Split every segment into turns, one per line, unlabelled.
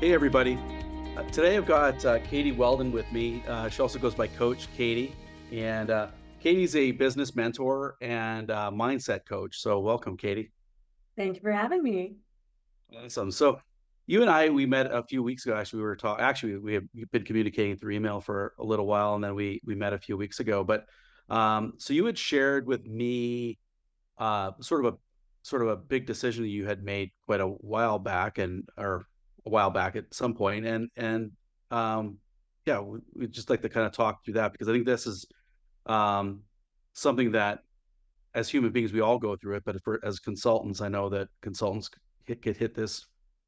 Hey, everybody. Today I've got Katie Weldon with me. She also goes by Coach Katie. And Katie's a business mentor and mindset coach. So, welcome, Katie.
Thank you for having me.
Awesome. So, you and I, we met a few weeks ago. Actually, we were talking. Actually, we've been communicating through email for a little while, and then we met a few weeks ago. But so you had shared with me sort of a big decision that you had made quite a while back, and or a while back at some point, and yeah, we'd just like to kind of talk through that because I think this is um, something that as human beings we all go through it, but as consultants, I know that consultants get hit this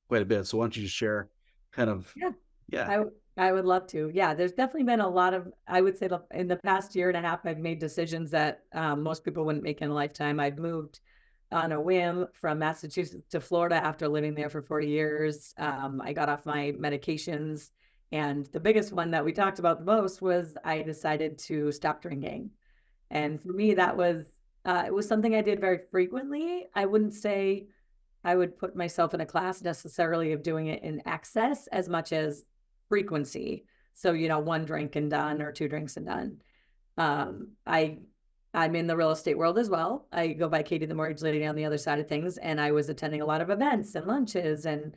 quite a bit. So why don't you just share kind of
Yeah,
yeah.
I would love to. Yeah, there's definitely been a lot of, I would say in the past year and a half, I've made decisions that most people wouldn't make in a lifetime. I've moved on a whim from Massachusetts to Florida after living there for 40 years. I got off my medications. And the biggest one that we talked about the most was I decided to stop drinking. And for me, it was something I did very frequently. I wouldn't say I would put myself in a class necessarily of doing it in excess as much as frequency. So, one drink and done or two drinks and done. Um, I I'm in the real estate world as well. I go by Katie the mortgage lady on the other side of things, and I was attending a lot of events and lunches, and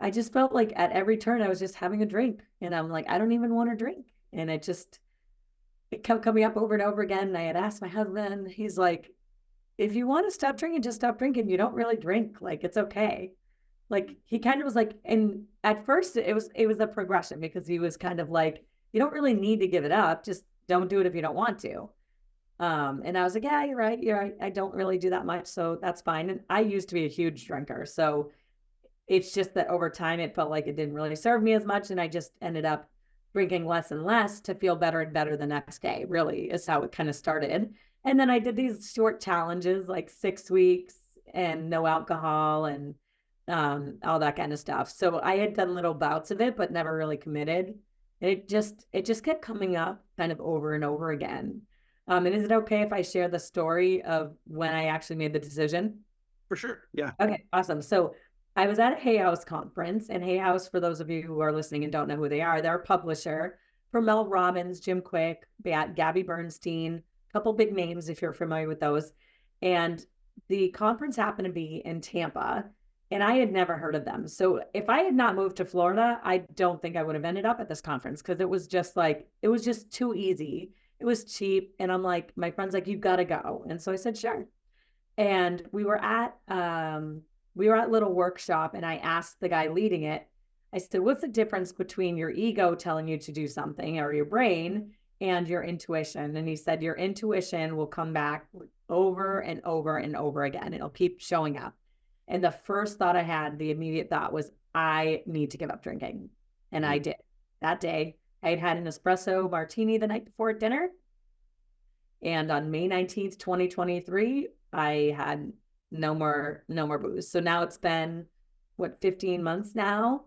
I just felt like at every turn I was just having a drink, and I'm like, I don't even want to drink, and it kept coming up over and over again. And I had asked my husband, he's like, if you want to stop drinking, just stop drinking. You don't really drink. Like, it's okay. Like, he kind of was like, and at first it was a progression because he was kind of like, you don't really need to give it up. Just don't do it if you don't want to. And I was like, yeah, you're right. You're right. I don't really do that much. So that's fine. And I used to be a huge drinker. So it's just that over time it felt like it didn't really serve me as much. And I just ended up drinking less and less to feel better and better the next day, really, is how it kind of started. And then I did these short challenges like 6 weeks and no alcohol and all that kind of stuff. So I had done little bouts of it, but never really committed. It just kept coming up kind of over and over again. And is it okay if I share the story of when I actually made the decision?
For sure. Yeah.
Okay, awesome. So I was at a Hay House conference, and Hay House, for those of you who are listening and don't know who they are, they're a publisher for Mel Robbins, Jim Quick, Gabby Bernstein, a couple big names if you're familiar with those. And the conference happened to be in Tampa, and I had never heard of them. So if I had not moved to Florida, I don't think I would have ended up at this conference because it was just too easy. It was cheap. And I'm like, my friend's like, you've got to go. And so I said, sure. And we were at little workshop, and I asked the guy leading it, I said, what's the difference between your ego telling you to do something or your brain and your intuition? And he said, your intuition will come back over and over and over again. It'll keep showing up. And the first thought I had, the immediate thought was, I need to give up drinking. And I
Mhm.
did. That day, I had an espresso martini the night before dinner. And on May 19th, 2023, I had no more booze. So now it's been what, 15 months now,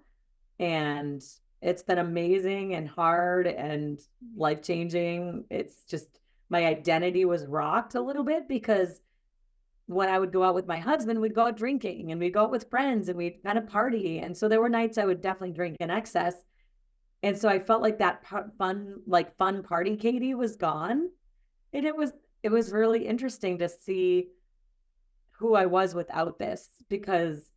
and it's been amazing and hard and life-changing. It's just my identity was rocked a little bit because when I would go out with my husband, we'd go out drinking and we'd go out with friends and we'd kind of party. And so there were nights I would definitely drink in excess. And so I felt like that fun party Katie was gone. And it was really interesting to see who I was without this because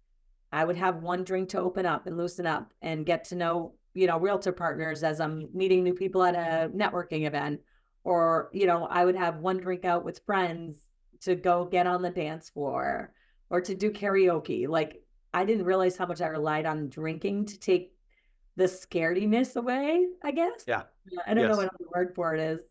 I would have one drink to open up and loosen up and get to know, realtor partners as I'm meeting new people at a networking event. Or, I would have one drink out with friends to go get on the dance floor or to do karaoke. Like, I didn't realize how much I relied on drinking to take the scarediness away, I guess.
Yeah.
I don't know what
Yes.
other word for it is.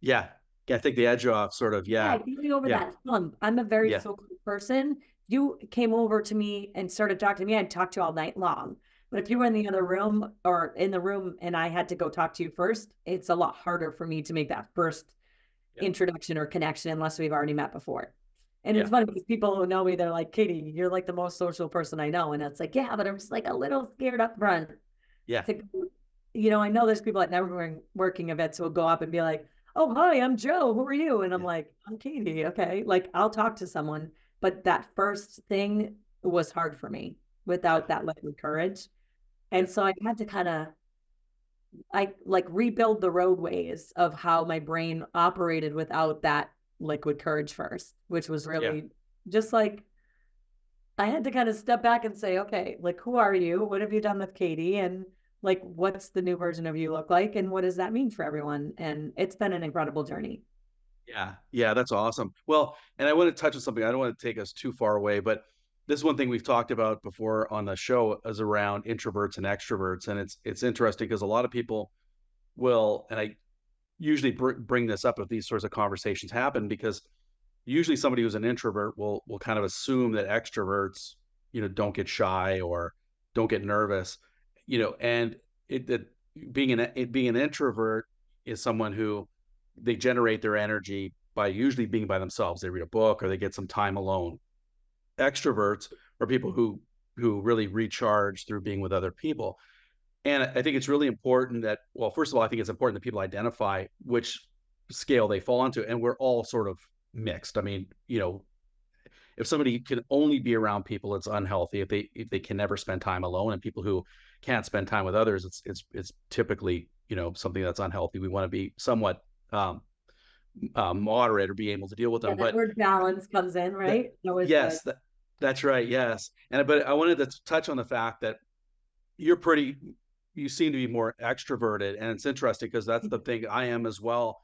Yeah. Yeah. Take the edge off, sort of.
Yeah,
Yeah.
get me over
Yeah.
that hump. I'm a very
Yeah.
social person. You came over to me and started talking to me, I'd talk to you all night long. But if you were in the other room or in the room and I had to go talk to you first, it's a lot harder for me to make that first
Yeah.
introduction or connection unless we've already met before. And it's
Yeah.
funny because people who know me, they're like, Katie, you're like the most social person I know. And it's like, yeah, but I'm just like a little scared up front
Yeah.
to, I know there's people at networking working events who will go up and be like, oh, hi, I'm Joe. Who are you? And I'm
Yeah.
like, I'm Katie. Okay. Like, I'll talk to someone. But that first thing was hard for me
Yeah.
without that liquid courage. And
Yeah.
so I had to kind of I like rebuild the roadways of how my brain operated without that liquid courage first, which was
Yeah.
really just like I had to kind of step back and say, okay, like who are you? What have you done with Katie? And like what's the new version of you look like? And what does that mean for everyone? And it's been an incredible journey.
Yeah. Yeah. That's awesome. Well, and I want to touch on something. I don't want to take us too far away, but this is one thing we've talked about before on the show is around introverts and extroverts. And it's interesting because a lot of people will, and I usually bring this up if these sorts of conversations happen because usually somebody who's an introvert will kind of assume that extroverts, don't get shy or don't get nervous, and that being an introvert is someone who they generate their energy by usually being by themselves. They read a book or they get some time alone. Extroverts are people who really recharge through being with other people. And I think it's really important that, well, first of all, I think it's important that people identify which scale they fall into, and we're all sort of mixed. I mean, if somebody can only be around people, it's unhealthy. If they can never spend time alone, and people who can't spend time with others, it's typically something that's unhealthy. We want to be somewhat um, moderate or be able to deal with
Yeah,
them.
that
But
word balance comes in,
that,
right? Always good.
yes, that's right. Yes, and but I wanted to touch on the fact that you're pretty you seem to be more extroverted, and it's interesting because that's the thing I am as well.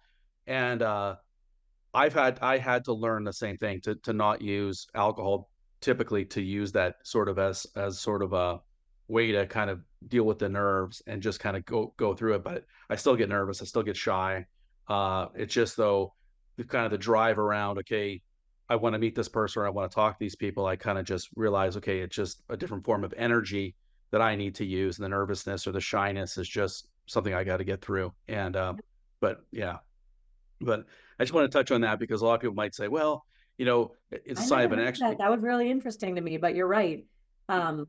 And I had to learn the same thing to not use alcohol typically, to use that sort of as sort of a way to kind of deal with the nerves and just kind of go through it. But I still get nervous, I still get shy. It's just though the kind of the drive around, okay, I want to meet this person or I want to talk to these people, I kind of just realize, okay, it's just a different form of energy that I need to use. And the nervousness or the shyness is just something I got to get through. And but yeah, but I just want to touch on that because a lot of people might say, well, it's a
I
sign
never
of an
heard that.
extra.
That was really interesting to me, but you're right.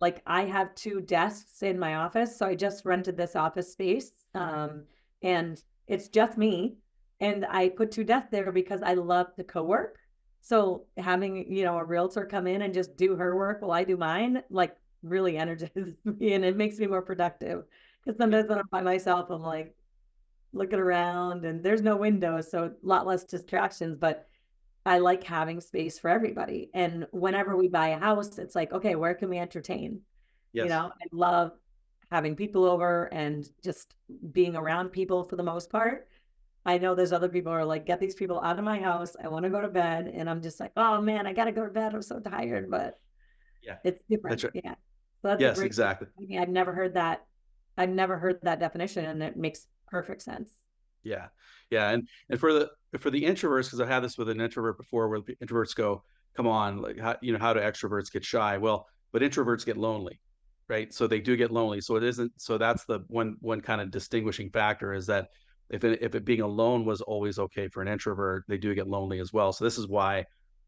Like I have two desks in my office, so I just rented this office space. And it's just me. And I put two desks there because I love to co-work. So having, a realtor come in and just do her work while I do mine, like really energizes me and it makes me more productive. Because
Yeah,
sometimes when I'm by myself, I'm like looking around and there's no windows, so a lot less distractions, but I like having space for everybody. And whenever we buy a house, it's like, okay, where can we entertain?
yes,
I love having people over and just being around people for the most part. I know there's other people who are like, get these people out of my house. I want to go to bed. And I'm just like, oh man, I got to go to bed. I'm so tired, but
yeah,
it's different.
that's right.
Yeah. So that's a
Yes,
great,
exactly.
I mean, I've never heard that. I've never heard that definition and it makes perfect sense.
Yeah, yeah, and for the introverts, because I had this with an introvert before, where the introverts go, "Come on, like how do extroverts get shy?" Well, but introverts get lonely, right? So they do get lonely. So it isn't. So that's the one kind of distinguishing factor is that if it being alone was always okay for an introvert, they do get lonely as well. So this is why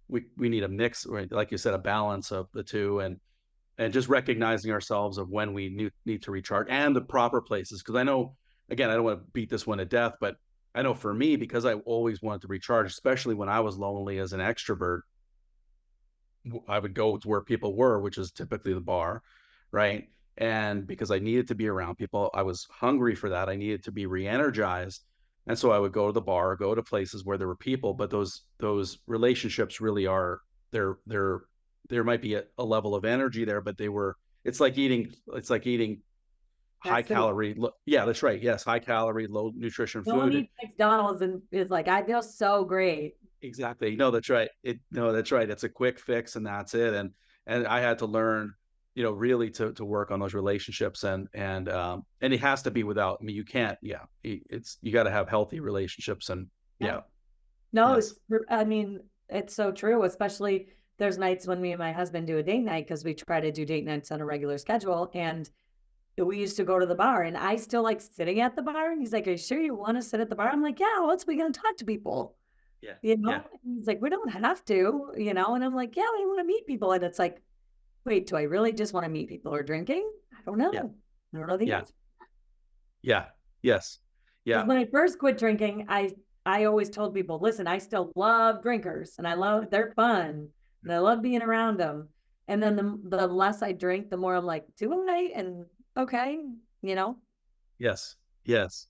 we need a mix, right? Like you said, a balance of the two, and just recognizing ourselves of when we need to recharge and the proper places. Because I know, again, I don't want to beat this one to death, but I know for me, because I always wanted to recharge, especially when I was lonely as an extrovert, I would go to where people were, which is typically the bar, right? And because I needed to be around people, I was hungry for that. I needed to be re-energized. And so I would go to the bar, go to places where there were people, but those relationships really are there might be a level of energy there, but it's like eating high
That's the
calorie, yeah, that's right. Yes, high calorie, low nutrition
no one
food.
eats McDonald's and is like, I feel so great.
Exactly. No, that's right. No, that's right. It's a quick fix and that's it. And I had to learn, really to work on those relationships and it has to be without, I mean, you can't, yeah. You got to have healthy relationships and
Yeah.
yeah.
No,
Yes.
I mean, it's so true, especially there's nights when me and my husband do a date night because we try to do date nights on a regular schedule. And we used to go to the bar and I still like sitting at the bar. And he's like, are you sure you want to sit at the bar? I'm like, yeah, what's we going to talk to people?
Yeah.
You
Yeah.
know, and he's like, we don't have to, and I'm like, yeah, we want to meet people. And it's like, wait, do I really just want to meet people who are drinking? I don't
Yeah.
know. I don't know the
Yeah.
answer.
Yeah. Yes.
Because
Yeah.
when I first quit drinking, I always told people, listen, I still love drinkers and they're fun and I love being around them. And then the less I drink, the more I'm like, do I? And okay, you know?
Yes. Yes.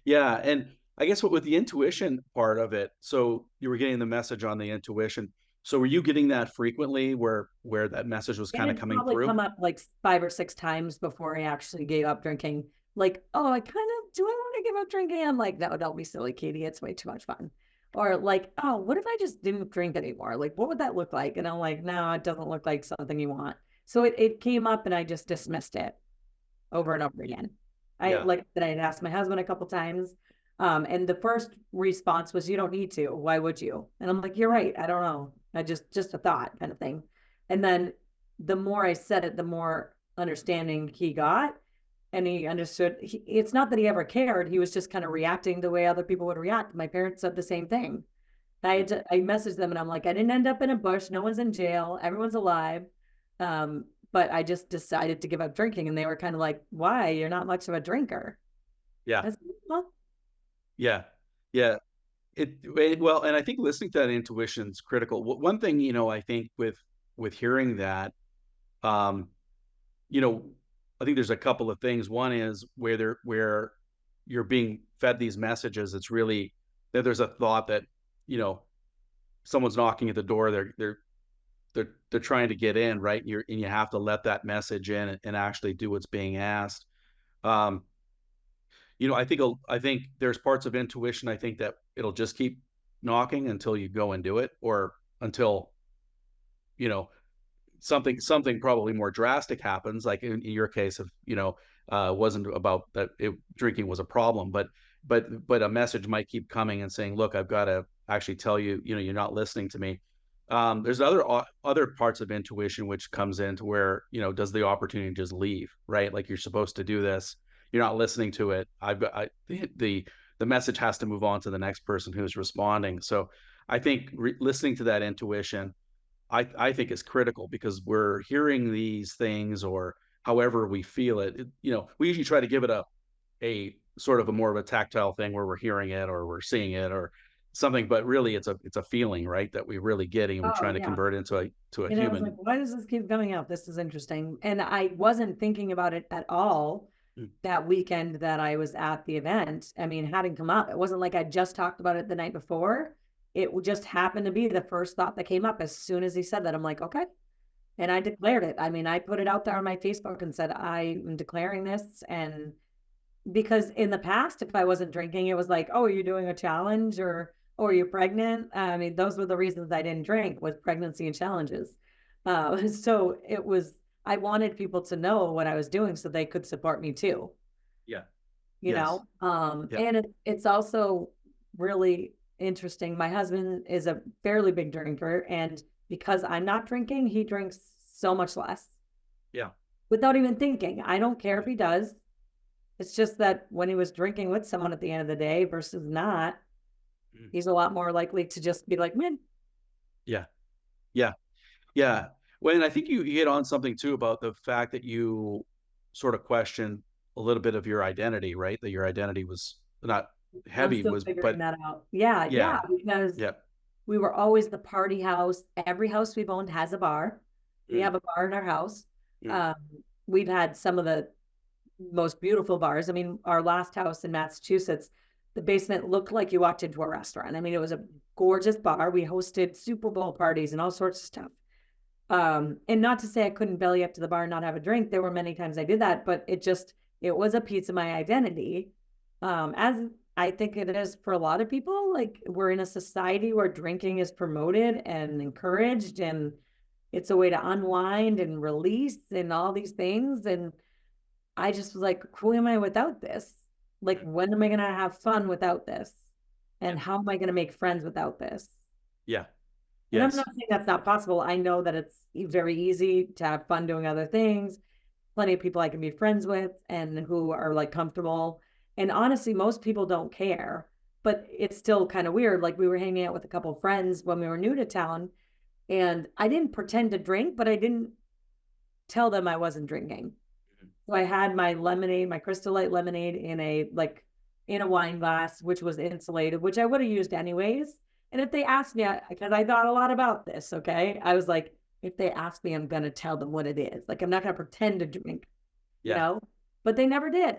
Yeah, and I guess what with the intuition part of it, so you were getting the message on the intuition. So were you getting that frequently where that message was
It
kinda
had
coming
probably
through?
come up like 5 or 6 times before I actually gave up drinking. Like, "Oh, I kind of do I wanna give up drinking?" I'm like, "No, don't be silly, Katie, it's way too much fun." Or like, "Oh, what if I just didn't drink anymore? Like, what would that look like?" And I'm like, "No, it doesn't look like something you want." So it came up and I just dismissed it over and over
Y
again. I
yeah,
like that I had asked my husband a couple times, and the first response was, "You don't need to. Why would you?" And I'm like, "You're right. I don't know. I just a thought kind of thing." And then the more I said it, the more understanding he got, and he understood. It's not that he ever cared. He was just kind of reacting the way other people would react. My parents said the same thing.
mm,
I messaged them and I'm like, I didn't end up in a bush. No one's in jail. Everyone's alive. But I just decided to give up drinking. And they were kind of like, why? You're not much of a drinker.
yeah,
I said, well,
yeah, yeah. Well, and I think listening to that intuition is critical. One thing, I think with hearing that, um, you know, I think there's a couple of things. One is where you're being fed these messages, it's really that there's a thought that, you know, someone's knocking at the door, they're trying to get in, right? And you have to let that message in and actually do what's being asked. Um, I think there's parts of intuition, I think that it'll just keep knocking until you go and do it, or until, you know, something probably more drastic happens, like in your case of, wasn't about that drinking was a problem, but a message might keep coming and saying, "Look, I've got to actually tell you, you're not listening to me." There's other parts of intuition which comes into where, does the opportunity just leave, right? Like you're supposed to do this, you're not listening to it. The message has to move on to the next person who's responding. So I think listening to that intuition, I think is critical because we're hearing these things or however we feel it. We usually try to give it a sort of a more of a tactile thing where we're hearing it or we're seeing it or something, but really it's a feeling, right, that we're really getting and we're
oh,
trying to
yeah.
convert into a
And I was like,
human.
why does this keep coming up? This is interesting. And I wasn't thinking about it at all
Mm,
that weekend that I was at the event. I mean, it hadn't come up. It wasn't like I just talked about it the night before. Just happened to be the first thought that came up as soon as he said that. I'm like, okay. And I declared it. I mean, I put it out there on my Facebook and said, I am declaring this. And because in the past, if I wasn't drinking, it was like, oh, are you doing a challenge or are you pregnant? I mean, those were the reasons I didn't drink was pregnancy and challenges. So it was, I wanted people to know what I was doing so they could support me too,
yeah. Yes. Yeah.
and it's also really interesting. My husband is a fairly big drinker, and because I'm not drinking, he drinks so much less
Yeah.
without even thinking. I don't care if he does. It's just that when he was drinking with someone at the end of the day versus not,
Mm,
he's a lot more likely to just be like, man,
yeah. Yeah. Yeah. Well, and I think you hit on something too about the fact that you sort of questioned a little bit of your identity, right? That your identity was not
I'm
heavy
still
was,
figuring
but
that out. Yeah, yeah,
yeah.
because
Yeah.
we were always the party house. Every house we've owned has a bar. We
Mm,
have a bar in our house.
mm,
Um, we've had some of the most beautiful bars. I mean, our last house in Massachusetts, the basement looked like you walked into a restaurant. I mean, it was a gorgeous bar. We hosted Super Bowl parties and all sorts of stuff. And not to say I couldn't belly up to the bar and not have a drink. There were many times I did that, but it was a piece of my identity. As I think it is for a lot of people, like we're in a society where drinking is promoted and encouraged, and it's a way to unwind and release and all these things. And I just was like, who am I without this? Like,
mm,
when am I going to have fun without this?
yeah.
And how am I going to make friends without this?
Yeah.
And I'm not
Yes.
saying that's not possible. I know that it's very easy to have fun doing other things. Plenty of people I can be friends with and who are like comfortable. And honestly, most people don't care, but it's still kind of weird. Like we were hanging out with a couple of friends when we were new to town, and I didn't pretend to drink, but I didn't tell them I wasn't drinking.
Mhm.
So I had my lemonade, my Crystal Light lemonade in a wine glass, which was insulated, which I would have used anyways. And if they asked me, because I thought a lot about this, okay, I was like, if they ask me, I'm gonna tell them what it is. Like I'm not gonna pretend to drink, you
Yeah.
know. but they never did.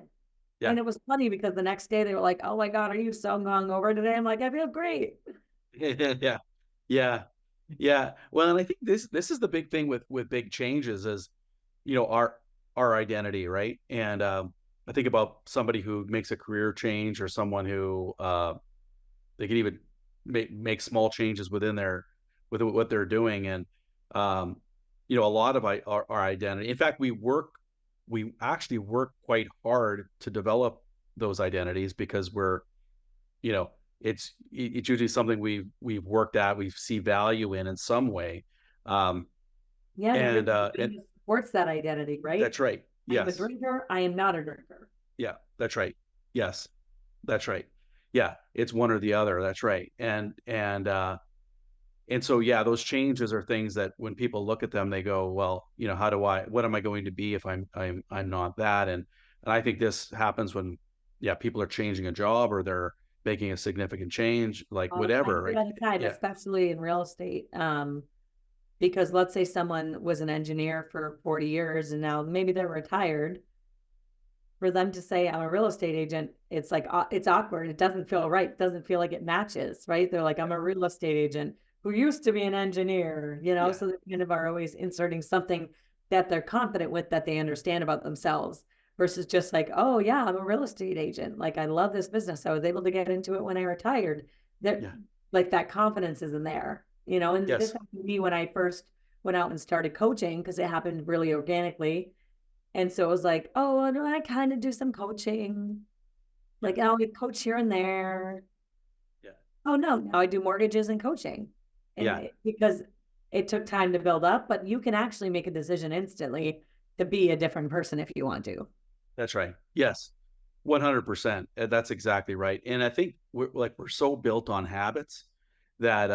Yeah.
And it was funny because the next day they were like, "Oh my God, are you so hungover today?" I'm like, "I feel great."
Yeah. Yeah. Yeah. Yeah. Well, and I think this is the big thing with big changes is, our identity, right? And I think about somebody who makes a career change or someone who they can even make small changes within their with what they're doing, and um, a lot of our identity. In fact, we actually work quite hard to develop those identities because you know, it's usually something we've worked at, we see value in some way, um,
Yeah, and
and
everything you do supports that identity, right?
that's right.
I am a
Yes,
drinker, I am not a drinker.
yeah, that's right. Yes, that's right. Yeah, it's one or the other. That's right. And so, yeah, those changes are things that when people look at them, they go, "Well, what am I going to be if I'm not that?" And I think this happens when, yeah, people are changing a job or they're making a significant change, like
All the
whatever,
time,
right?
all the time,
Yeah,
especially in real estate. Because let's say someone was an engineer for 40 years and now maybe they're retired. For them to say, "I'm a real estate agent," it's like, it's awkward. It doesn't feel right. It doesn't feel like it matches, right? They're like,
yeah,
"I'm a real estate agent who used to be an engineer," you know?
yeah,
So they kind of are always inserting something that they're confident with, that they understand about themselves, versus just like, "Oh, yeah, I'm a real estate agent. Like, I love this business. I was able to get into it when I retired." That,
yeah.
like, that confidence isn't there, you know? And this
Yes,
happened to me when I first went out and started coaching because it happened really organically. And so it was like, "Oh, no, I kinda do some coaching,
yeah,
like, I'll get coach here and there."
yeah,
Oh, no, now I do mortgages and coaching. And
yeah.
because it took time to build up, but you can actually make a decision instantly to be a different person if you want to.
That's right. Yes, 100%. That's exactly right. And I think we're so built on habits that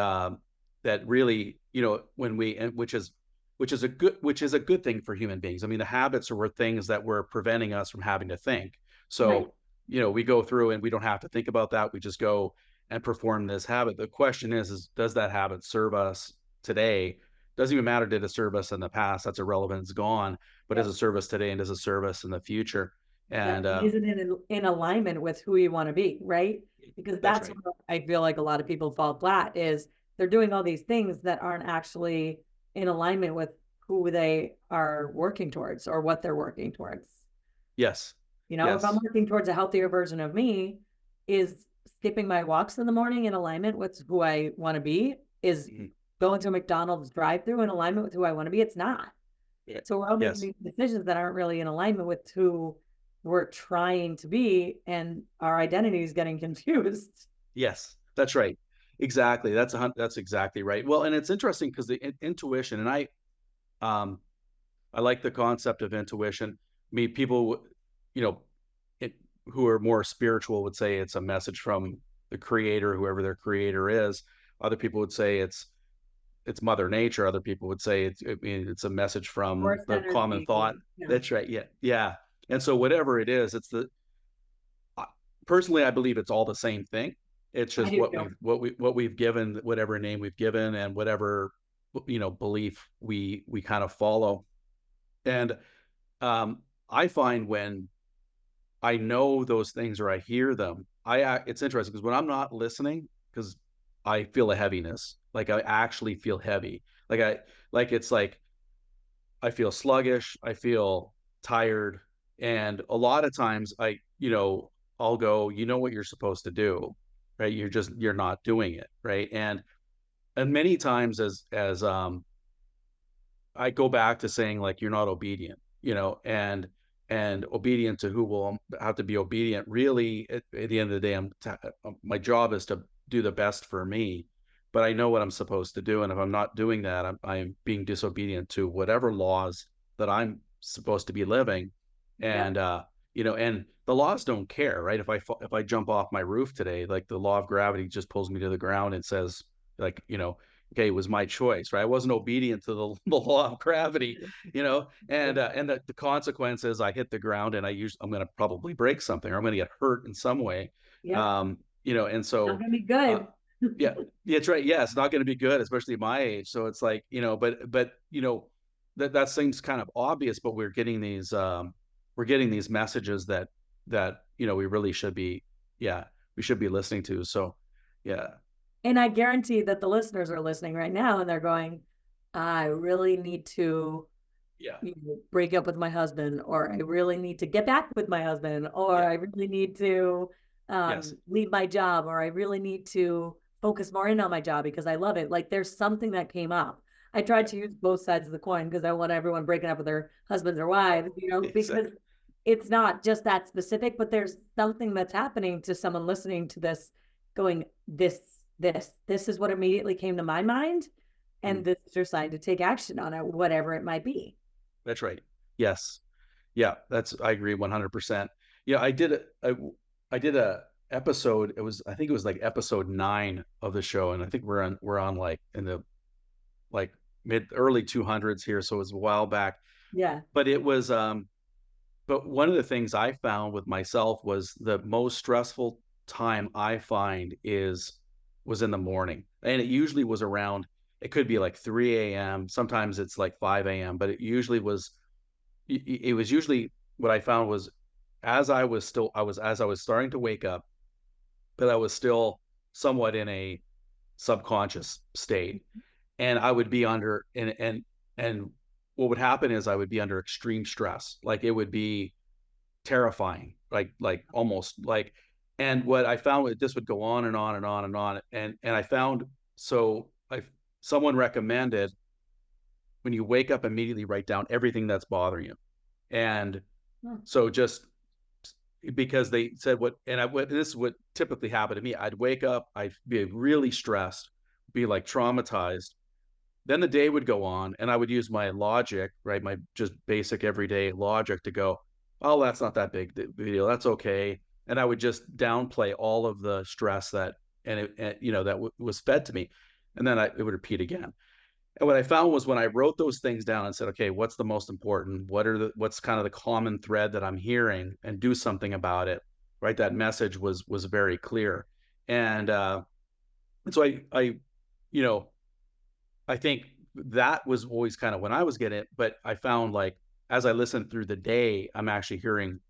that really, when we and which is a good thing for human beings. I mean, the habits were things that were preventing us from having to think.
Right.
So, we go through and we don't have to think about that. We just go and perform this habit. The question is does that habit serve us today? Doesn't even matter, did it serve us in the past? That's irrelevant. It's gone. But does
Yep.
it serve us today and does it serve us in the future?
Yep.
And
And is it in alignment with who you wanna be, right? Because
that's
that's
right.
where I feel like a lot of people fall flat is they're doing all these things that aren't actually in alignment with who they are working towards or what they're working towards.
Yes.
You know, if I'm
Yes.
working towards a healthier version of me, is skipping my walks in the morning in alignment with who I want to be? Is
Mhm.
going to a McDonald's drive-through in alignment with who I want to be? It's not.
Yeah.
So we're all making
Yes.
these decisions that aren't really in alignment with who we're trying to be, and our identity is getting confused.
Yes. That's right. Exactly. That's exactly right. Well, and it's interesting because the intuition, and um, I like the concept of intuition. I mean, people, you know, it, who are more spiritual would say it's a message from the creator, whoever their creator is. Other people would say it's Mother Nature. Other people would say it's a message from
Force
the common thought.
energy. Yeah.
That's right. Yeah. Yeah. And so whatever it is, uh, personally, I believe it's all the same thing. It's
I
just
do too.
what we've given, whatever name we've given, and whatever belief we kind of follow. And I find when I know those things or I hear them, it's interesting because when I'm not listening, because I feel a heaviness, like I actually feel heavy, like it's like I feel sluggish, I feel tired, and a lot of times I'll go, "You know what you're supposed to do, right? You're not doing it, right?" And many times I go back to saying like you're not obedient, and obedient to who will have to be obedient. Really, at the end of the day, my job is to do the best for me, but I know what I'm supposed to do, and if I'm not doing that, I'm being disobedient to whatever laws that I'm supposed to be living,
Yep.
and the laws don't care, right? If I jump off my roof today, like the law of gravity just pulls me to the ground and says, like, okay, it was my choice, right? I wasn't obedient to the, the law of gravity, and the consequence is I hit the ground and I'm going to probably break something or I'm going to get hurt in some way,
Yep.
and
Not
so,
gonna be
uh,
good.
yeah, yeah, that's right. Yeah, it's not going to be good, especially my age. So it's like, but that seems kind of obvious, but we're getting these. we're getting these messages that, we really should be, yeah, we should be listening to. So, yeah,
And I guarantee that the listeners are listening right now and they're going, I really need to
yeah,
break up with my husband, or I really need to get back with my husband, or
yeah,
I really need to
yes,
leave my job, or I really need to focus more in on my job because I love it. Like there's something that came up. I tried
yeah,
to use both sides of the coin because I want everyone breaking up with their husbands or wives, because
exactly.
it's not just that specific, but there's something that's happening to someone listening to this going, this is what immediately came to my mind. And
Mm,
this is your sign to take action on it, whatever it might be.
that's right. Yes. Yeah, I agree 100%. Yeah, I did a episode. I think it was like episode 9 of the show, and I think we're on like in the like mid early 200s here, so it was a while back.
Yeah.
But but one of the things I found with myself was the most stressful time I find is was in the morning. And it usually was around, it could be like 3 a.m. Sometimes it's like 5 a.m., but it was usually what I found was as I was starting to wake up, but I was still somewhat in a subconscious state. And I would be under and what would happen is I would be under extreme stress. Like it would be terrifying, like almost like, and what I found was this would go on and on and on and on. And I found, so I someone recommended when you wake up immediately write down everything that's bothering you. And
Hmm.
so just because they said what this is what typically happened to me. I'd wake up, I'd be really stressed, be like traumatized. Then the day would go on and I would use my logic, right? My just basic everyday logic to go, oh, that's not that big deal. That's okay. And I would just downplay all of the stress that was fed to me. And then it would repeat again. And what I found was when I wrote those things down and said, okay, what's the most important? What's kind of the common thread that I'm hearing, and do something about it, right? That message was very clear. And so you know, I think that was always kind of when I was getting it, but I found like as I listened through the day, I'm actually hearing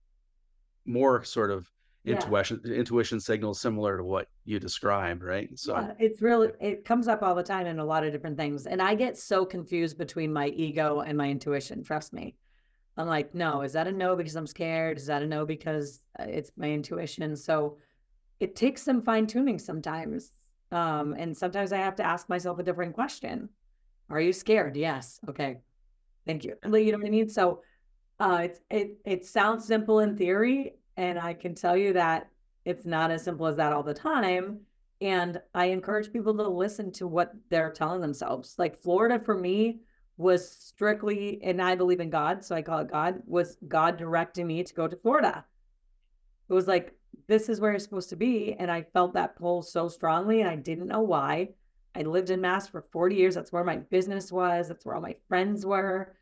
more sort of
Yeah.
intuition signals similar to what you described, right? So
Yeah. It's really, it comes up all the time in a lot of different things. And I get so confused between my ego and my intuition. Trust me. I'm like, no, is that a no because I'm scared? Is that a no because it's my intuition? So it takes some fine tuning sometimes. And sometimes I have to ask myself a different question. Are you scared? Yes. Okay. Thank you.
yeah,
You know what I mean? So it sounds simple in theory, and I can tell you that it's not as simple as that all the time. And I encourage people to listen to what they're telling themselves. Like Florida for me was strictly, and I believe in God, so I call it God, was God directing me to go to Florida. It was like, this is where you're supposed to be. And I felt that pull so strongly, and I didn't know why. I lived in Mass for 40 years. That's where my business was. That's where all my friends were.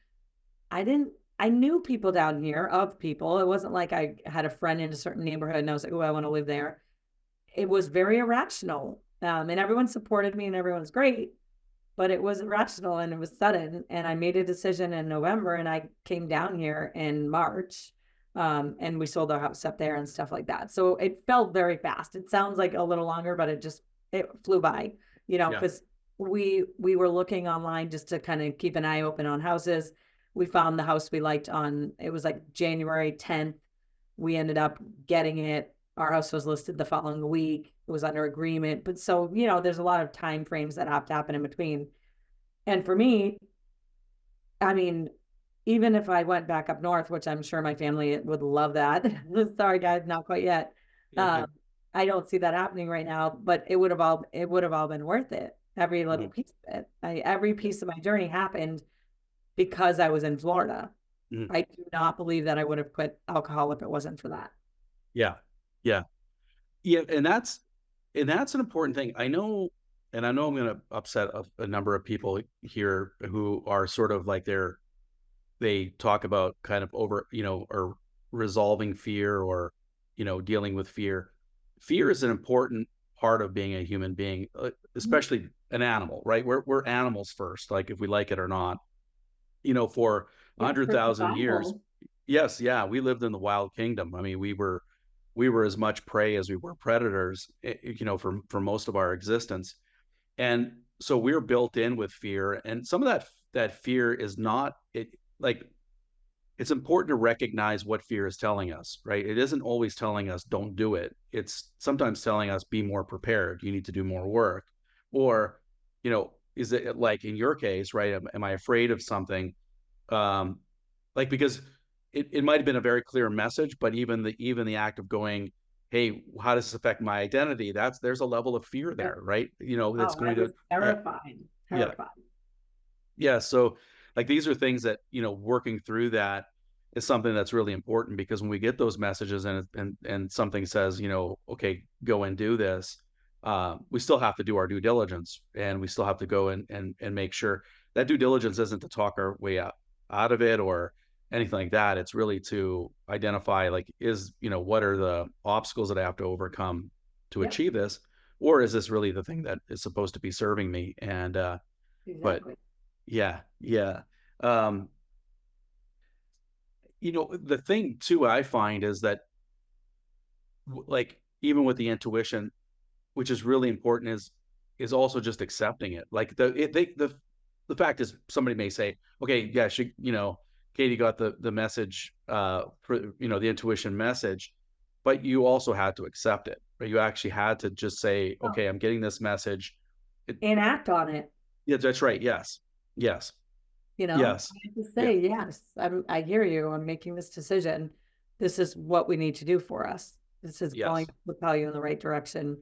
I didn't I knew people down here of people. It wasn't like I had a friend in a certain neighborhood and I was like, oh, I want to live there. It was very irrational. And everyone supported me and everyone's great, but it was irrational and it was sudden. And I made a decision in November and I came down here in March. And we sold our house up there and stuff like that. So it felt very fast. It sounds like a little longer, but it flew by,
yeah,
because we were looking online just to kind of keep an eye open on houses. We found the house we liked on, it was like January 10th. We ended up getting it. Our house was listed the following week. It was under agreement. But so, there's a lot of time frames that have to happen in between. And for me, I mean, even if I went back up north, which I'm sure my family would love that. Sorry, guys, not quite yet.
yeah.
Um, I don't see that happening right now, but it would have all been worth it. Every little
Mhm,
piece of it. Every piece of my journey happened because I was in Florida.
mhm.
I do not believe that I would have quit alcohol if it wasn't for that.
Yeah, yeah, yeah, and that's an important thing. I know I'm going to upset a number of people here who are sort of like they talk about kind of or resolving fear, or dealing with fear. Fear is an important part of being a human being, especially an animal, right? We're animals first, like if we like it or not. For a
Yes,
hundred
for
thousand years,
survival.
Yes, yeah, we lived in the wild kingdom. I mean, we were as much prey as we were predators, for most of our existence. And so we're built in with fear, and some of that fear is not it like it's important to recognize what fear is telling us, right? It isn't always telling us don't do it. It's sometimes telling us be more prepared. You need to do more work. Or, is it like in your case, right? Am I afraid of something? Um, because it might have been a very clear message, but even the act of going, hey, how does this affect my identity? There's a level of fear
Yep.
there, right? That's
Oh, I
going
was
to, yeah,
terrified,
yeah.
terrified.
Yeah, so, like, these are things that, working through that is something that's really important because when we get those messages and something says, "Okay, go and do this," we still have to do our due diligence, and we still have to go and make sure that due diligence isn't to talk our way out of it or anything like that. It's really to identify, like, what are the obstacles that I have to overcome to
Yep,
achieve this, or is this really the thing that is supposed to be serving me? And, but
exactly.
yeah, yeah. Um, the thing too I find is that like even with the intuition, which is really important, is also just accepting it. Like the fact is somebody may say, okay, yeah, Katie got the message for the intuition message, but you also had to accept it. Right? You actually had to just say,
Oh,
okay, I'm getting this message. It,
and act on it.
yeah, that's right. Yes. Yes. Yes.
I have to
Yeah.
say, yes, I hear you. I'm making this decision. This is what we need to do for us. This is going
Yes.
to propel you in the right direction.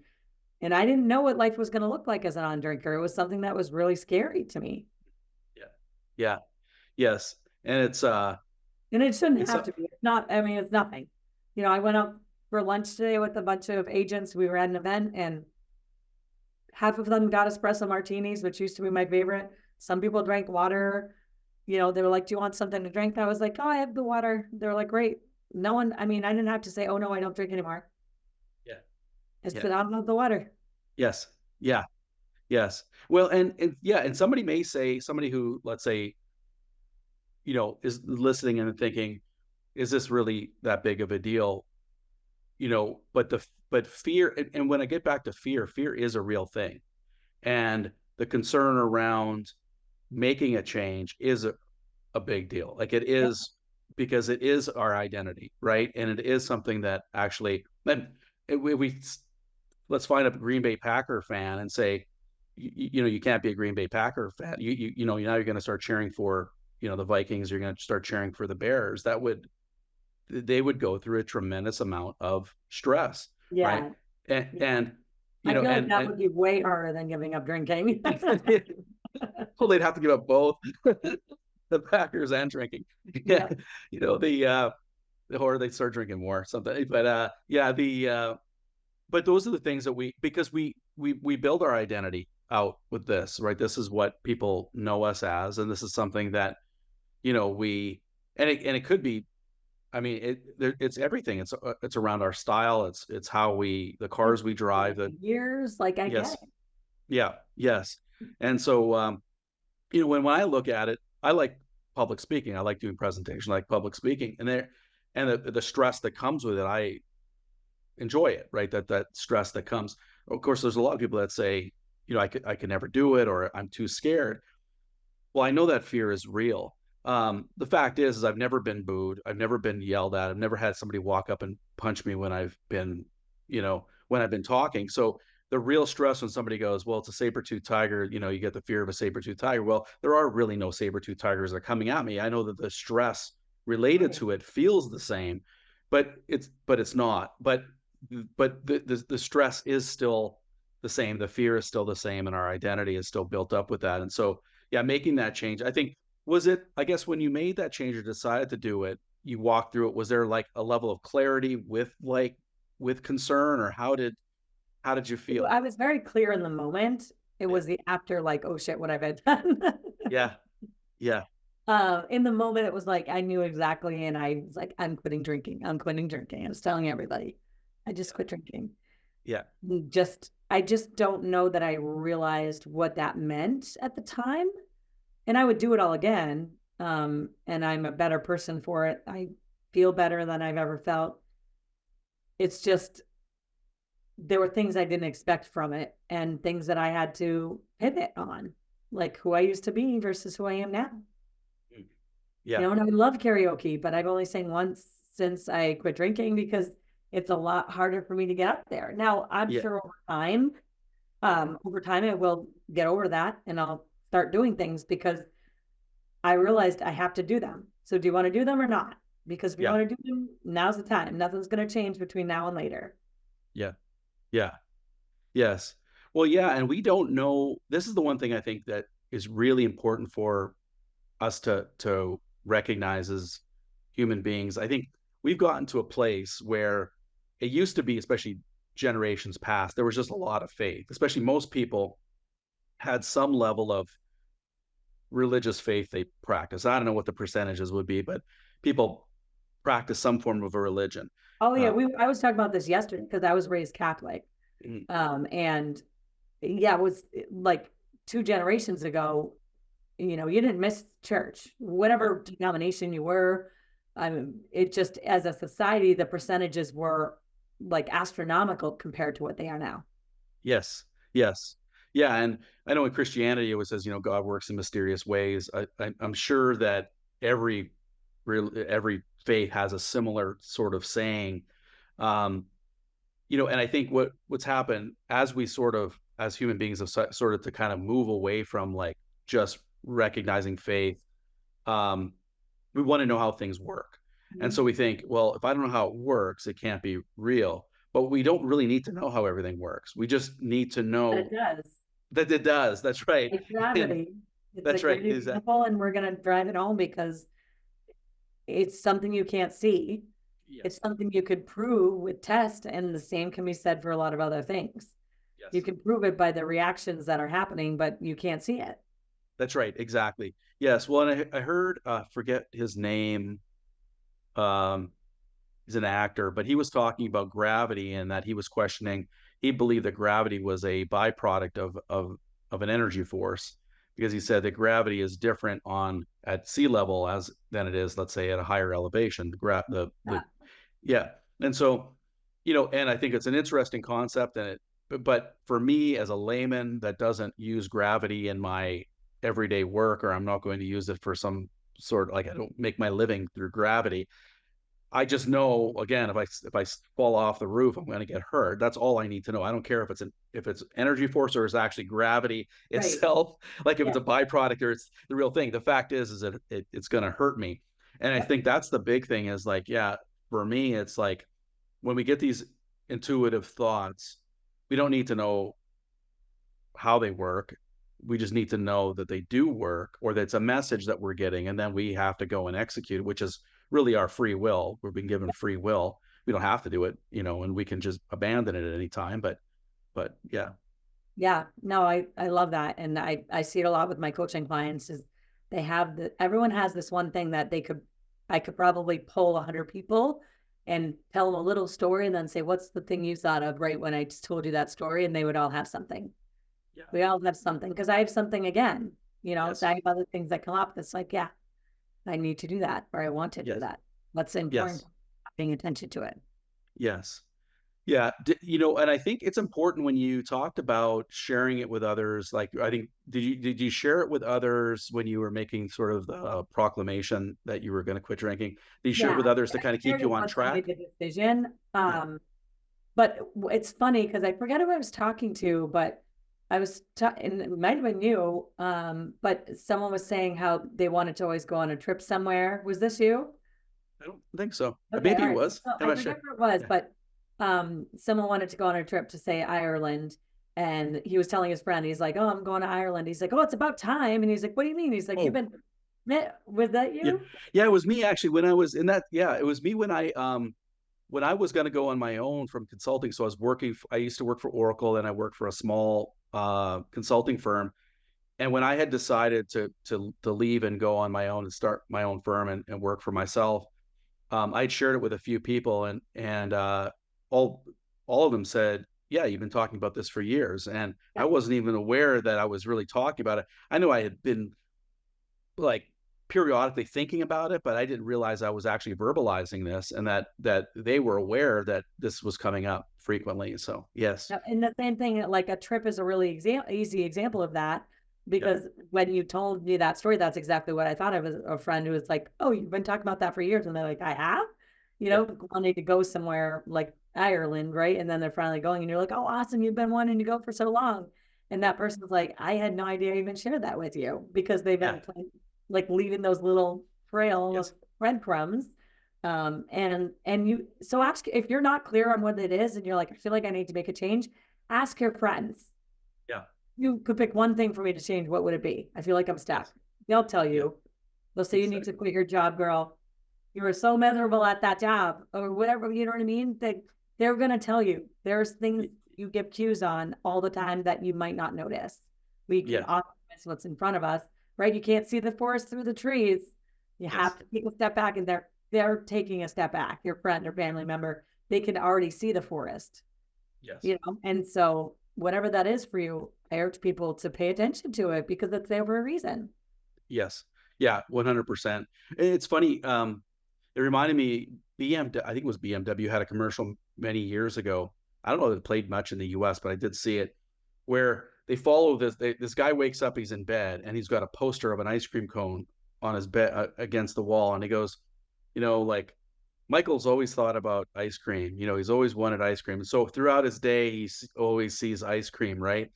And I didn't know what life was going to look like as a non-drinker. It was something that was really scary to me.
Yeah. Yeah. Yes, and
And it shouldn't
it's
have
a
to be. It's not, I mean, it's nothing. I went out for lunch today with a bunch of agents. We were at an event and half of them got espresso martinis, which used to be my favorite. Some people drank water. They were like, "Do you want something to drink?" I was like, "Oh, I have the water." They were like, "Great." No one, I mean, I didn't have to say, "Oh no, I don't drink anymore."
yeah,
I
yeah,
said, "I don't have the water."
yes, yeah, yes. Well, and yeah, and somebody who, let's say, is listening and thinking, "Is this really that big of a deal?" But fear, and when I get back to fear, fear is a real thing, and the concern around making a change is a big deal. Like it
Yep.
is because it is our identity, right? And it is something that actually, then we let's find a Green Bay Packer fan and say, you can't be a Green Bay Packer fan. Now you're going to start cheering for, the Vikings. You're going to start cheering for the Bears. They would go through a tremendous amount of stress, right?
Yeah.
And,
Yeah.
and,
I feel like that
and
would be way harder than giving up drinking.
well, they'd have to give up both the Packers and drinking. Yeah.
Yeah.
The, or they start drinking more, something. But, yeah, but those are the things that because we build our identity out with this, right? This is what people know us as, and this is something that we and it could be. I mean, it's everything. It's around our style. It's how the
It's
cars we drive. The
years, like I get
Yes, yeah, yes, and so when I look at it, I like public speaking. I like doing presentation, I like public speaking, and the stress that comes with it. I enjoy it, right? That stress that comes. Of course, there's a lot of people that say, I could never do it, or I'm too scared. Well, I know that fear is real. The fact is I've never been booed. I've never been yelled at. I've never had somebody walk up and punch me when I've been talking. So the real stress when somebody goes, well, it's a saber-tooth tiger, you get the fear of a saber-tooth tiger. Well, there are really no saber-tooth tigers that are coming at me. I know that the stress related
right.
to it feels the same, but it's not. But the stress is still the same. The fear is still the same, and our identity is still built up with that. And so, yeah, making that change, I think, I guess when you made that change or decided to do it, you walked through it. Was there like a level of clarity with concern, or how did you feel?
I was very clear in the moment. It
Yeah.
was the after, like, oh shit, what have I done?
Yeah. Yeah.
In the moment, it was like I knew exactly, and I was like, I'm quitting drinking. I'm quitting drinking. I was telling everybody, I just
Yeah.
quit drinking.
Yeah.
I just don't know that I realized what that meant at the time, and I would do it all again. And I'm a better person for it. feel better than I've ever felt. It's just there were things I didn't expect from it and things that I had to pivot on, like who I used to be versus who I am now.
Mm. Yeah,
And I love karaoke, but I've only sang once since I quit drinking because it's a lot harder for me to get up there. Now, I'm
yeah,
sure over time I will get over that and I'll start doing things because I realized I have to do them. So do you want to do them or not? Because if you
yeah,
want to do them, now's the time. Nothing's going to change between now and later.
yeah, yeah. Yes. Well, yeah, and we don't know, this is the one thing I think that is really important for us to recognize as human beings. I think we've gotten to a place where it used to be, especially generations past, there was just a lot of faith. Especially most people had some level of religious faith they practice. I don't know what the percentages would be, but people practice some form of a religion.
Oh yeah,
Uh,
I was talking about this yesterday because I was raised Catholic.
mm,
And yeah, it was like 2 generations ago, you didn't miss church,
right.
whatever denomination you were. I mean, it just as a society, the percentages were like astronomical compared to what they are now.
Yes. Yes. Yeah, and I know in Christianity it was says, God works in mysterious ways. I'm sure that every every faith has a similar sort of saying. Um, and I think what's happened as we sort of as human beings have sort of to kind of move away from like just recognizing faith. Um, we want to know how things work. And
Mhm.
so we think, well, if I don't know how it works, it can't be real. But we don't really need to know how everything works. We just need to
But it
know
does.
that it does. That's right.
Like
And
gravity. It's a
that's right.
great
Is that
example, and we're going to drive it home because it's something you can't see. It's
yes.
something you could prove with tests, and the same can be said for a lot of other things. You
Yes.
can prove it by the reactions that are happening, but you can't see it.
That's right. Exactly. Yes. Well, and I heard forget his name. Um he's an actor, but he was talking about gravity and that he was questioning. He believed that gravity was a byproduct of an energy force because he said that gravity is different on at sea level as than it is, let's say, at a higher elevation. The
Uh,
yeah, and so and I think it's an interesting concept, and but for me as a layman that doesn't use gravity in my everyday work, or I'm not going to use it for some sort of like I don't make my living through gravity. I just know again if I fall off the roof, I'm going to get hurt. That's all I need to know. I don't care if it's energy force or it's actually gravity
right.
itself. Like if
Yeah.
it's a byproduct or it's the real thing. The fact is that it's going to hurt me. And I
Yep.
think that's the big thing is like, yeah, for me, it's like when we get these intuitive thoughts, we don't need to know how they work. We just need to know that they do work or that it's a message that we're getting. And then we have to go and execute it, which is really our free will. We've been given free will. We don't have to do it, and we can just abandon it at any time. But yeah,
Yeah. No, I love that. And I see it a lot with my coaching clients is everyone has this one thing that I could probably pull 100 people and tell them a little story and then say, what's the thing you thought of right when I just told you that story? And they would all have something.
yeah,
We all have something because I have something again, so
yes,
I have other things that come up. That's like, yeah, I need to do that or I want to do
yes,
that. What's important?
yes,
Paying attention to it.
yes. Yeah, and I think it's important when you talked about sharing it with others. Like, I think did you share it with others when you were making sort of the proclamation that you were going to quit drinking? Did you share it
Yeah,
with others to
I
kind of keep
shared
you
it
on
once I
track?
made the decision.
Yeah,
But it's funny because I forget who I was talking to, but and it might have been you. But someone was saying how they wanted to always go on a trip somewhere. Was this you?
I don't think so.
Okay,
Maybe
all
it
right.
was.
So
I'm
I
not
forget
sure.
where it was,
Yeah.
but someone wanted to go on a trip to say Ireland, and he was telling his friend, he's like, "Oh, I'm going to Ireland." He's like, "Oh, it's about time," and he's like, "What do you mean?" He's like, "You've
Oh,
been was that
yeah,
you?"
yeah. It was me actually when I was in that. Yeah, it was me when I was going to go on my own from consulting. So I was working. I used to work for Oracle, and I worked for a small consulting firm. And when I had decided to leave and go on my own and start my own firm and work for myself, I'd shared it with a few people, and all all of them said, "Yeah, you've been talking about this for years." And I
Yep.
wasn't even aware that I was really talking about it. I knew I had been like periodically thinking about it, but I didn't realize I was actually verbalizing this, and that they were aware that this was coming up frequently. So yes.
Yep, and the same thing, like a trip is a really easy example of that
Yeah.
because when you told me that story, that's exactly what I thought of as a friend who was like, "Oh, you've been talking about that for years," and they're like, "I have,"
Yeah.
wanting to go somewhere like Ireland, right? And then they're finally going, and you're like, "Oh, awesome! You've been wanting to go for so long," and that person's like, "I had no idea I even shared that with you," because they've
Yeah.
been like leaving those little trail,
Yes.
almost breadcrumbs. And you, so ask if you're not clear on what it is and you're like, I feel like I need to make a change, ask your friends.
Yeah.
You could pick one thing for me to change. What would it be? I feel like I'm stuck.
Yes.
They'll tell
Yeah.
you. They'll say you need to
Exactly.
quit your job, girl. You were so miserable at that job or whatever, you know what I mean? They're gonna tell you. There's things
Y-
you give cues on all the time that you might not notice. We can
Yes.
often miss what's in front of us, right? You can't see the forest through the trees. You
Yes.
have to take a step back, and they're taking a step back. Your friend or family member, they can already see the forest,
Yes.
And so whatever that is for you, I urge people to pay attention to it because it's there for a reason.
Yes. Yeah, 100%. It's funny, it reminded me, I think it was BMW had a commercial many years ago. I don't know if it played much in the US, but I did see it, where they follow this guy wakes up, he's in bed, and he's got a poster of an ice cream cone on his bed, against the wall, and he goes, like, Michael's always thought about ice cream, he's always wanted ice cream, so throughout his day, always sees ice cream, right?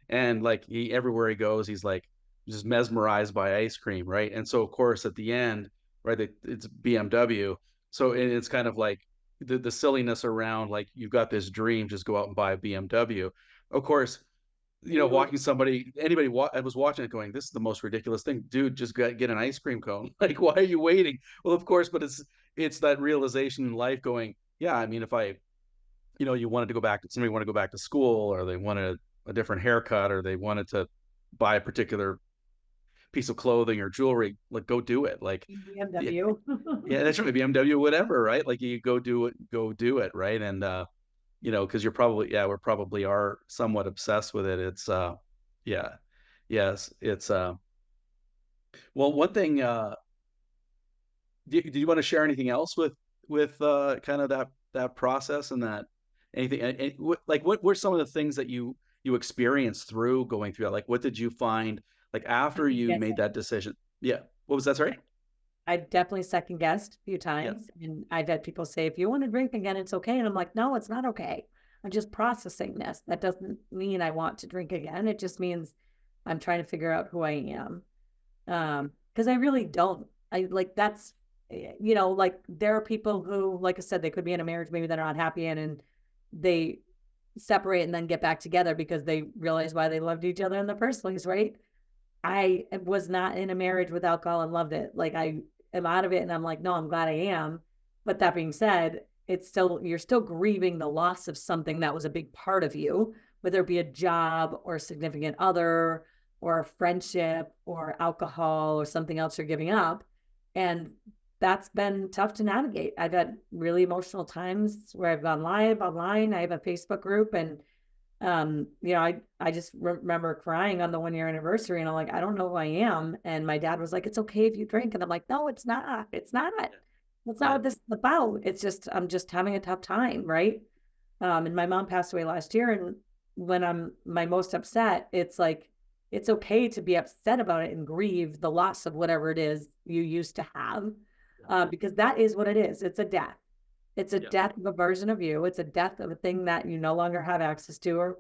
And, like, everywhere he goes, he's, like, just mesmerized by ice cream, right? And so, of course, at the end, right, it's BMW. So it's kind of like the silliness around, like, you've got this dream, just go out and buy a BMW. Of course,
Mhm.
watching anybody I was watching it going, this is the most ridiculous thing, dude. Just get an ice cream cone. Like, why are you waiting? Well, of course, but it's that realization in life going, yeah. I mean, if you wanted to go back, somebody wanted to go back to school, or they wanted a different haircut, or they wanted to buy a particular piece of clothing or jewelry, like, go do it. Like, yeah,
BMW.
yeah, that's right, BMW, whatever, right? Like, you go do it, right? And because we probably are somewhat obsessed with it. Yeah, yes, well, one thing. Do you want to share anything else with kind of that process and that anything? Like, what were some of the things that you experienced through going through that? Like, what did you find, like, after
Second
you made
guessing.
that decision? Yeah. What was that? Sorry.
I definitely second guessed a few
Yeah.
times, and I've had people say, "If you want to drink again, it's okay." And I'm like, "No, it's not okay. I'm just processing this. That doesn't mean I want to drink again. It just means I'm trying to figure out who I am." Because I really don't. I like that's like there are people who, like I said, they could be in a marriage maybe they're not happy in, and they separate and then get back together because they realize why they loved each other in the first place, right? I was not in a marriage with alcohol and loved it. Like I am out of it and I'm like, no, I'm glad I am. But that being said, it's still you're still grieving the loss of something that was a big part of you, whether it be a job or a significant other or a friendship or alcohol or something else you're giving up. And that's been tough to navigate. I've had really emotional times where I've gone live online. I have a Facebook group and I just remember crying on the 1 year anniversary and I'm like, I don't know who I am. And my dad was like, it's okay if you drink. And I'm like, no, it's not. It's not.
Yeah.
That's not
Yeah.
what this is about. It's just, I'm just having a tough time. Right. And my mom passed away last year. And when I'm my most upset, it's like, it's okay to be upset about it and grieve the loss of whatever it is you used to have.
Yeah.
Because that is what it is. It's a death. It's a
Yeah.
death of a version of you. It's a death of a thing that you no longer have access to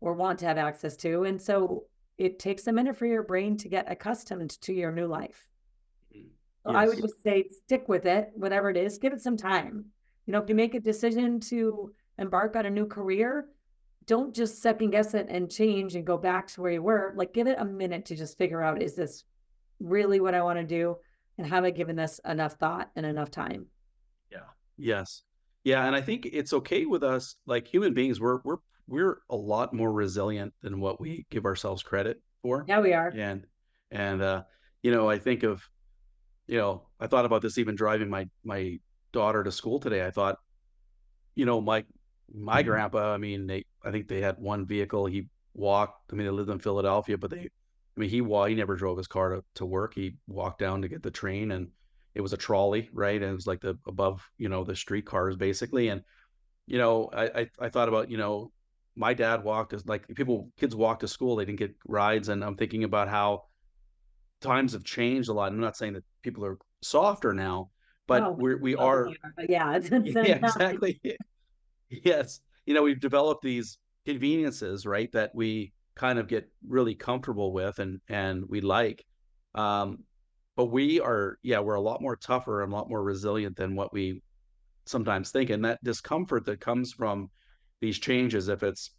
or want to have access to. And so it takes a minute for your brain to get accustomed to your new life.
Mhm.
So I would
Yes.
just say stick with it, whatever it is, give it some time. If you
Yeah.
make a decision to embark on a new career, don't just second guess it and change and go back to where you were. Like give it a minute to just figure out, is this really what I want to do? And have I given this enough thought and enough time?
Yeah. Yes. Yeah, and I think it's okay with us, like, human beings, we're a lot more resilient than what we give ourselves credit for.
Yeah, we are.
And I think of, I thought about this even driving my daughter to school today. I thought, my grandpa, I mean, I think they had one vehicle. He walked. I mean, they lived in Philadelphia, but I mean, he never drove his car to work. He walked down to get the train, and it was a trolley, right? And it was like the above, the street cars basically. And I thought about, my dad walked as like kids walk to school, they didn't get rides, and I'm thinking about how times have changed a lot. I'm not saying that people are softer now, but
Oh,
we
well,
are.
we are, but yeah, it's
Yeah,
not.
exactly. Yes. We've developed these conveniences, right, that we kind of get really comfortable with and we like. Um, but we're a lot more tougher and a lot more resilient than what we sometimes think. And that discomfort that comes from these changes, if it's,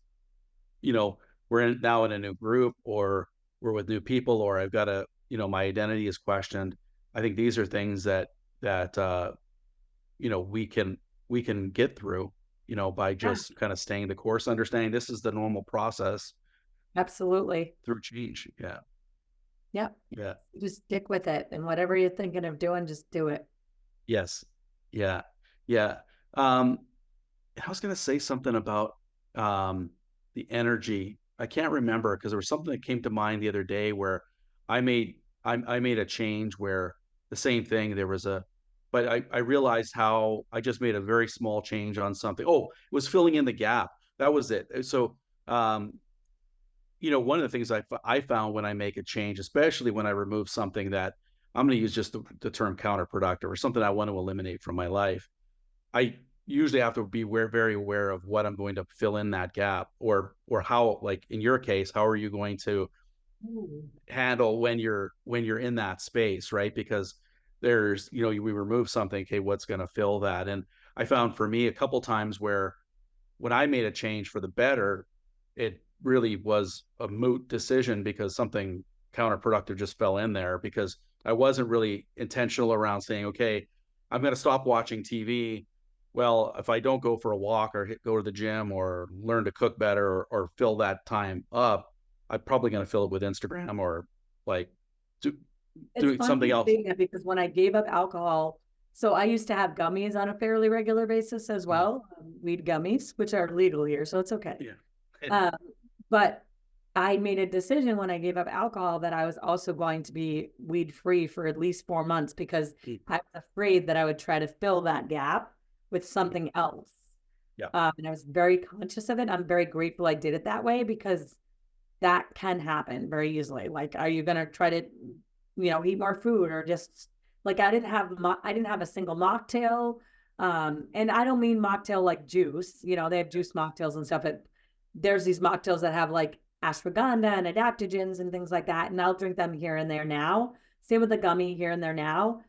you know, now in a new group, or we're with new people, or I've got my identity is questioned. I think these are things that we can get through, by
Yeah,
just kind of staying the course, understanding this is the normal process
absolutely.
through change. Yeah.
Yep.
Yeah.
Just stick with it, and whatever you're thinking of doing, just do it.
Yes. Yeah. Yeah. Um, I was gonna say something about the energy. I can't remember because there was something that came to mind the other day where I made a change where the same thing. But I realized how I just made a very small change on something. Oh, it was filling in the gap. That was it. So um, one of the things I found when I make a change, especially when I remove something that I'm going to use just the term counterproductive, or something I want to eliminate from my life, I usually have to be very aware of what I'm going to fill in that gap, or how, like in your case, how are you going to
Ooh.
handle when you're in that space, right? Because we remove something, okay, what's going to fill that? And I found for me a couple times where when I made a change for the better, it really was a moot decision because something counterproductive just fell in there, because I wasn't really intentional around saying, okay, I'm going to stop watching TV. Well, if I don't go for a walk, or go to the gym, or learn to cook better, or fill that time up, I'm probably going to fill it with Instagram, or like do,
It's
doing
funny
something
you
else.
say that because when I gave up alcohol, so I used to have gummies on a fairly regular basis as
Mm,
well, weed gummies, which are legal here, so it's okay.
yeah.
Um, but I made a decision when I gave up alcohol that I was also going to be weed free for at least 4 months, because
Mm,
I was afraid that I would try to fill that gap with
mm,
something else.
yeah.
And I was very conscious of it. I'm very grateful I did it that way, because that can happen very easily. Like, are you going to try to, eat more food, or just like I didn't have a single mocktail. And I don't mean mocktail like juice. They have juice mocktails and stuff. But there's these mocktails that have like ashwagandha and adaptogens and things like that, and I'll drink them here and there now. Same with the gummy, here and there now.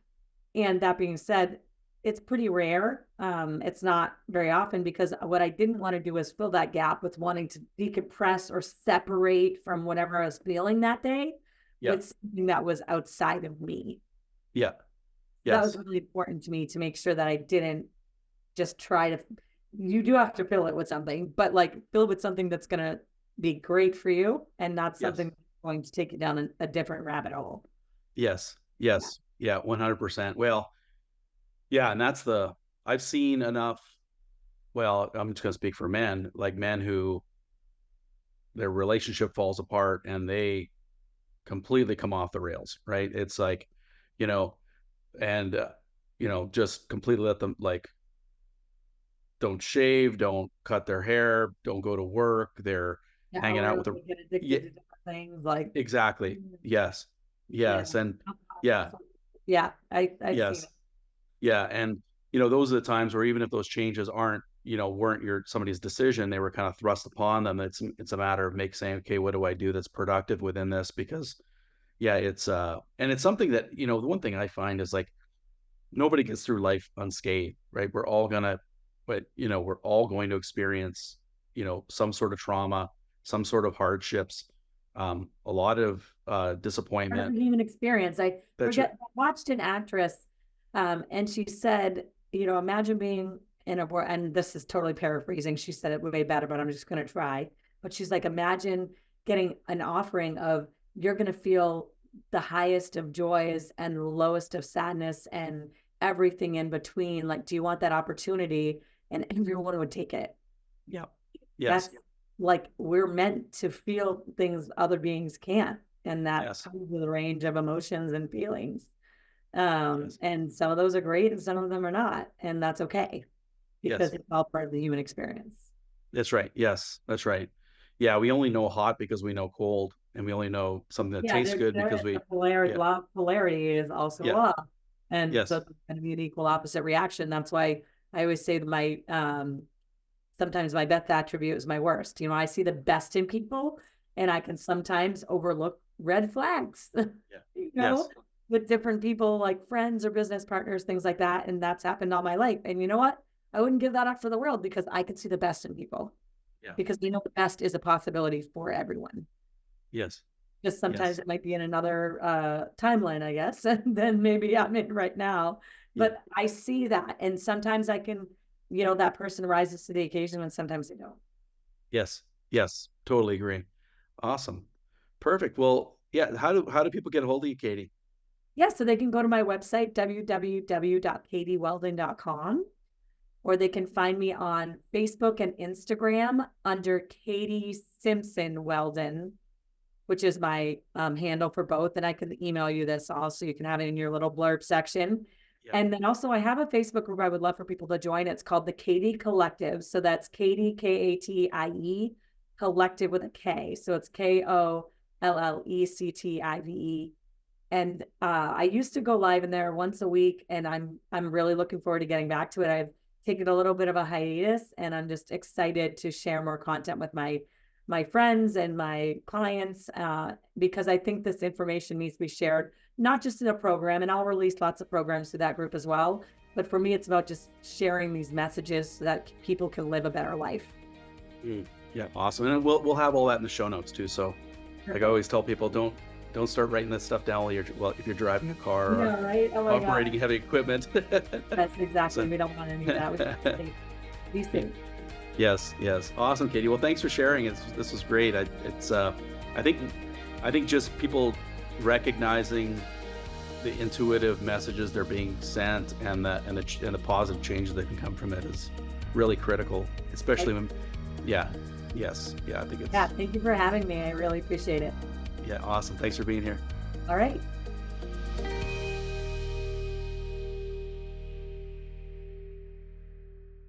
And that being said, it's pretty rare. It's not very often, because what I didn't want to do is fill that gap with wanting to decompress or separate from whatever I was feeling that day
Yeah.
with something that was outside of me.
Yeah.
So that was
Yes.
really important to me, to make sure that I didn't just try to. You do have to fill it with something, but like fill it with something that's going to be great for you, and not
Yes.
something that's going to take you down a different rabbit hole.
Yes.
Yeah.
Yes. Yeah. 100%. Well, yeah. And I've seen enough. Well, I'm just going to speak for men, like men who their relationship falls apart and they completely come off the rails, right? It's like, you know, and, just completely let them, like, don't shave, don't cut their hair, don't go to work. They're
Yeah,
hanging out
or
with a,
they get
yeah,
addicted to different things like.
exactly. Yes.
Yeah.
Yes. And yeah,
Yeah, I've seen
yes.
it.
Yeah, and those are the times where even if those changes weren't somebody's decision, they were kind of thrust upon them. It's a matter of saying, okay, what do I do that's productive within this? Because yeah, and it's something that the one thing I find is, like, nobody gets through life unscathed, right? We're all going to experience some sort of trauma, some sort of hardships, a lot of
Part of
disappointment.
the human experience. I
That's right.
forget, I watched an actress, and she said, imagine being in a war, and this is totally paraphrasing. She said it way better, but I'm just going to try. But she's like, imagine getting an offering of, you're going to feel the highest of joys and the lowest of sadness and everything in between. Like, do you want that opportunity? And everyone would take it.
Yeah. Yes.
That's like, we're meant to feel things other beings can't. and that
Yes.
comes with a range of emotions and feelings.
Yes.
And some of those are great and some of them are not, and that's okay because
Yes.
it's all part of the human experience.
That's right. Yes, that's right. Yeah, we only know hot because we know cold, and we only know something that
Yeah,
tastes
there's
good because
the
we
polarity,
yeah,
law of polarity is also a
yeah,
law. And so
yes,
it's going to be an equal opposite reaction. That's why I always say that sometimes my best attribute is my worst. I see the best in people and I can sometimes overlook red flags,
yeah,
you know,
yes,
with different people like friends or business partners, things like that. And that's happened all my life. And you know what? I wouldn't give that up for the world because I can see the best in people
yeah,
because we know the best is a possibility for everyone.
yes,
Just sometimes
yes,
it might be in another timeline, I guess, than maybe I'm in right now.
yeah,
But I see that, and sometimes I can, that person rises to the occasion, and sometimes they don't.
yes, yes, totally agree. Awesome. Perfect. Well, yeah, how do people get a hold of you, Katie?
Yeah, so they can go to my website www.katieweldon.com, or they can find me on Facebook and Instagram under Katie Simpson Weldon, which is my handle for both. And I can email you this also. You can have it in your little blurb section.
Yeah.
And then also, I have a Facebook group I would love for people to join. It's called the Katie Collective. So that's Katie, Katie, Collective with a K. So it's KOLLECTIVE. And I used to go live in there once a week, and I'm really looking forward to getting back to it. I've taken a little bit of a hiatus, and I'm just excited to share more content with my friends and my clients because I think this information needs to be shared, not just in a program, and I'll release lots of programs to that group as well. But for me, it's about just sharing these messages so that people can live a better life.
Mm, yeah, awesome. And we'll have all that in the show notes too. So, like I
Perfect.
always tell people, don't start writing this stuff down while if you're driving a car or
Yeah, right. Oh my God.
operating heavy equipment.
That's exactly.
So,
We don't want any of that. We want to be safe.
yes, yes, awesome, Katie. Well, thanks for sharing. This was great. I think, I think just people recognizing the intuitive messages they're being sent and the positive changes that can come from it is really critical, especially when, yeah, yes, yeah. I think
Yeah,
it's
thank you for having me. I really appreciate it.
yeah, awesome. Thanks for being here.
All right.